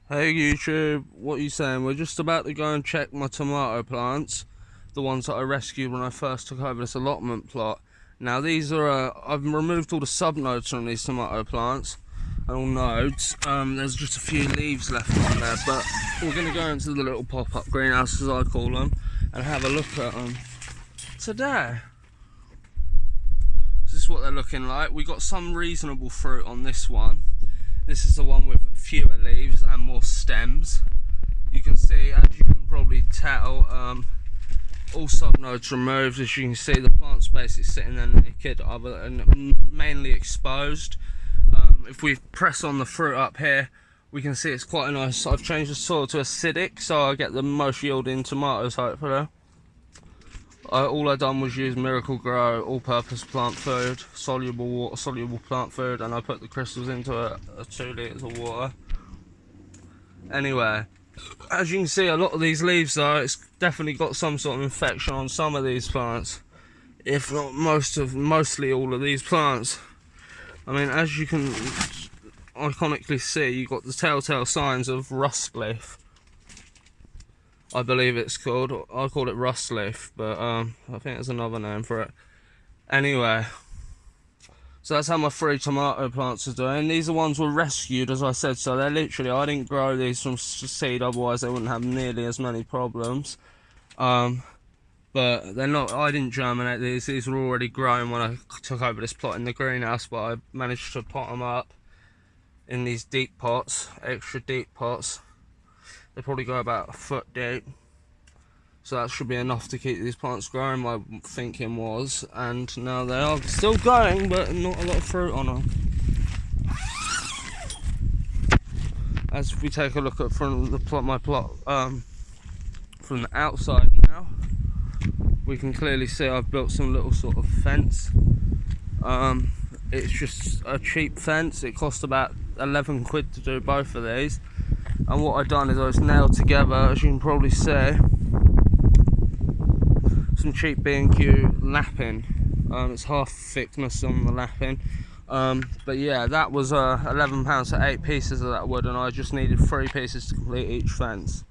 Hey YouTube, what are you saying? We're just about to go and check my tomato plants, the ones that I rescued when I first took over this allotment plot. Now these are, I've removed all the subnodes from these tomato plants and all nodes. There's just a few leaves left on there, but we're going to go into the little pop-up greenhouse, as I call them, and have a look at them today. This is what they're looking like. We got some reasonable fruit on this one. This is the one with fewer leaves and more stems. You can see, as you can probably tell, all subnodes removed. As you can see, the plant space is sitting there naked, other than mainly exposed. If we press on the fruit up here, we can see it's quite a nice. I've changed the soil to acidic, so I get the most yielding tomatoes, hopefully. All I done was use Miracle Grow all-purpose plant food, soluble water, soluble plant food, and I put the crystals into a 2 litres of water. Anyway, as you can see, a lot of these leaves though, it's definitely got some sort of infection on some of these plants, if not mostly all of these plants. I mean, as you can iconically see, you've got the telltale signs of rust leaf. I believe it's called. I call it rust leaf, but I think there's another name for it. Anyway, so that's how my 3 tomato plants are doing. These are ones were rescued, as I said, so they're literally, I didn't grow these from seed, otherwise they wouldn't have nearly as many problems. But they're not, I didn't germinate these were already grown when I took over this plot in the greenhouse, but I managed to pot them up in these deep pots, extra deep pots. They probably go about a foot deep, so that should be enough to keep these plants growing, my thinking was. And now they are still going, but not a lot of fruit on them. As we take a look at from the plot, my plot from the outside now, we can clearly see I've built some little sort of fence. It's just a cheap fence. It cost about 11 quid to do both of these. And what I've done is I was nailed together, as you can probably see, some cheap B&Q lapping. It's half thickness on the lapping. But yeah, that was £11 for 8 pieces of that wood, and I just needed 3 pieces to complete each fence.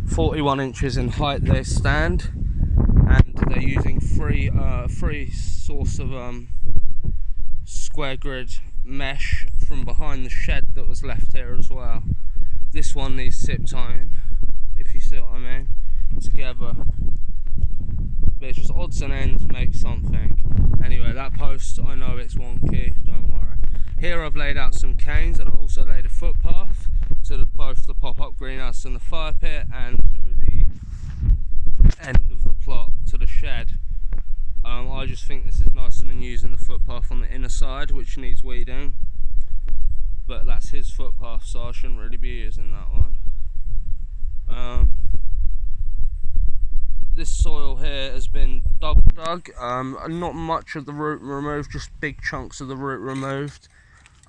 41 inches in height they stand, and they're using free source of square grid mesh from behind the shed that was left here as well. This one needs zip tying, if you see what I mean, together. But it's just odds and ends make something. Anyway, that post, I know it's wonky, don't worry. Here I've laid out some canes, and I also laid a footpath to both the pop-up greenhouse and the fire pit, and to the end of the plot, to the shed. I just think this is nicer than using the footpath on the inner side, which needs weeding. But that's his footpath, so I shouldn't really be using that one. This soil here has been double dug. Not much of the root removed, just big chunks of the root removed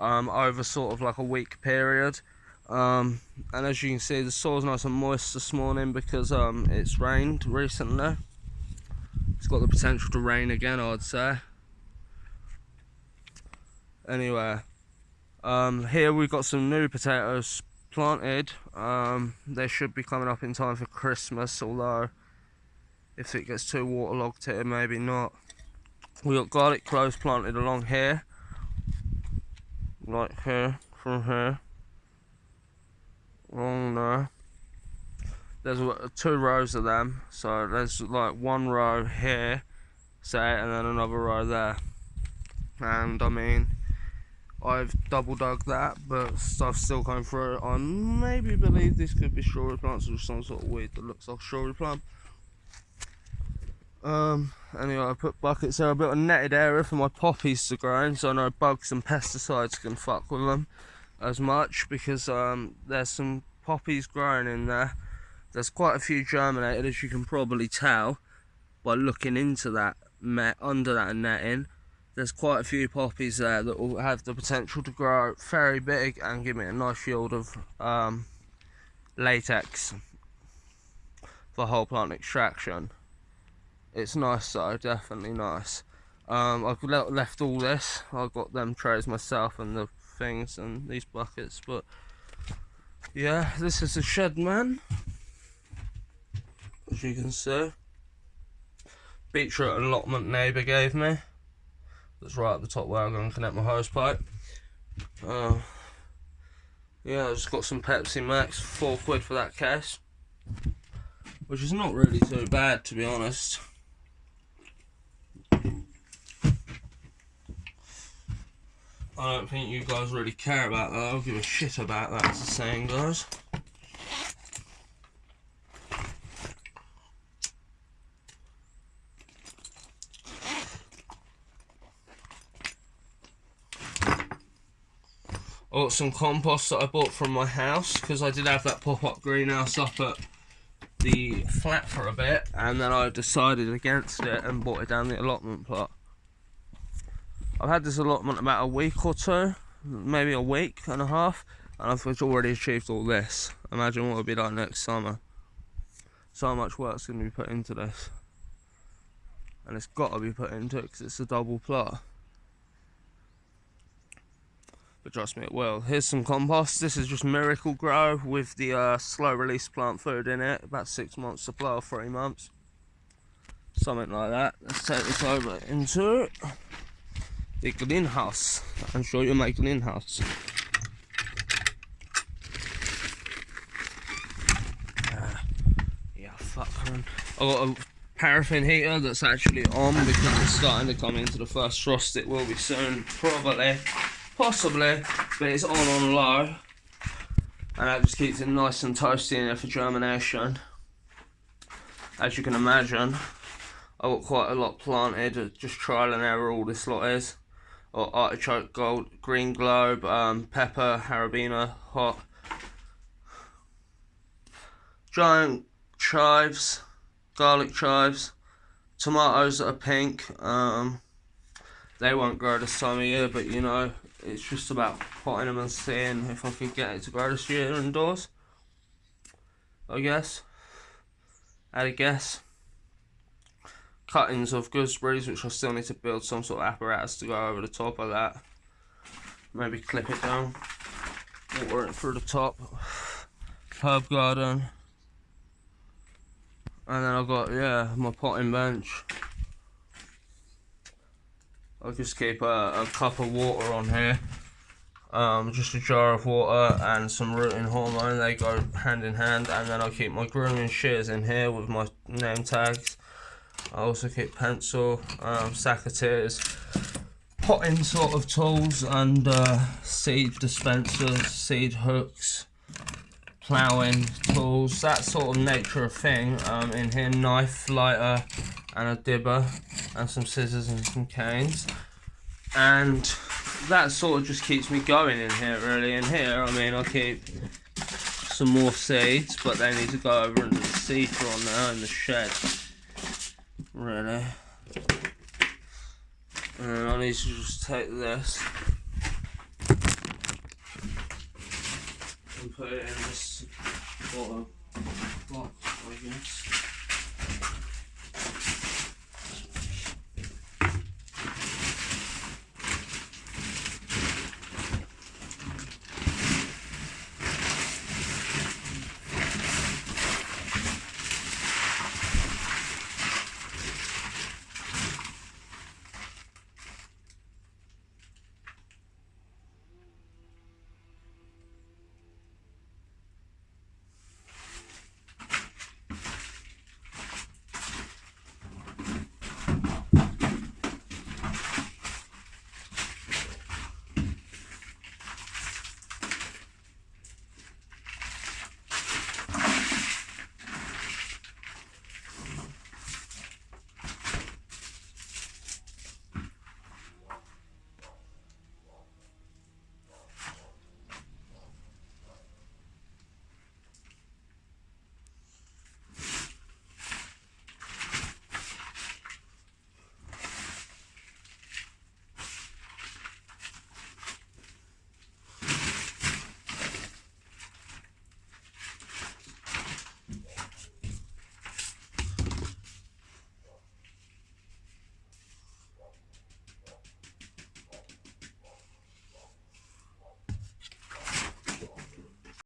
over sort of like a week period. And as you can see, the soil's nice and moist this morning because it's rained recently. It's got the potential to rain again, I'd say. Anyway, here we've got some new potatoes planted. They should be coming up in time for Christmas, although if it gets too waterlogged here, maybe not. We got garlic cloves planted along here, like here, from here, along there. There's 2 rows of them, so there's like 1 row here, say, and then another row there. And I mean, I've double dug that, but stuff's still going through it. I maybe believe this could be strawberry plants or some sort of weed that looks like strawberry plant. Anyway, I put buckets there. I built a netted area for my poppies to grow in, so no bugs and pesticides can fuck with them as much, because there's some poppies growing in there. There's quite a few germinated, as you can probably tell by looking into that under that netting. There's quite a few poppies there that will have the potential to grow very big and give me a nice yield of latex for whole plant extraction. It's nice though, definitely nice. I've left all this. I've got them trays myself and the things and these buckets, but Yeah, this is the shed, man. As you can see, beetroot allotment neighbour gave me. That's right at the top where I'm going to connect my hose pipe. Yeah, I just got some Pepsi Max, £4 for that case, which is not really too bad, to be honest. I don't think you guys really care about that. I'll give a shit about that, as the saying goes. I got some compost that I bought from my house, because I did have that pop-up greenhouse up at the flat for a bit, and then I decided against it and bought it down the allotment plot. I've had this allotment about a week or two, maybe a week and a half, and I've already achieved all this. Imagine what it'll be like next summer. So much work's going to be put into this, and it's got to be put into it because it's a double plot. But trust me, it will. Here's some compost. This is just Miracle Grow with the slow release plant food in it. About 6 months supply, or 3 months. Something like that. Let's take this over into the greenhouse and show you my greenhouse. Yeah, fuck man. I got a paraffin heater that's actually on because it's starting to come into the first frost. It will be soon, probably. Possibly, but it's on low, and that just keeps it nice and toasty in there for germination. As you can imagine, I've got quite a lot planted, just trial and error. All this lot is, or artichoke, gold, green globe, pepper, harabina, hot, giant chives, garlic chives, tomatoes that are pink. They won't grow this time of year, but you know, it's just about potting them and seeing if I could get it to grow this year indoors. I guess. At a guess. Cuttings of gooseberries, which I still need to build some sort of apparatus to go over the top of that. Maybe clip it down. Water it through the top. Herb garden. And then I've got, yeah, my potting bench. I'll just keep a cup of water on here, just a jar of water and some rooting hormone. They go hand in hand. And then I'll keep my grooming shears in here with my name tags. I also keep pencil, secateurs, potting sort of tools, and seed dispensers, seed hooks, ploughing tools, that sort of nature of thing in here. Knife, lighter, and a dibber, and some scissors and some canes, and that sort of just keeps me going in here. Really, in here, I mean, I'll keep some more seeds, but they need to go over into the seed drawer now in the shed. Really, and I need to just take this and put it in this sort of box, I guess.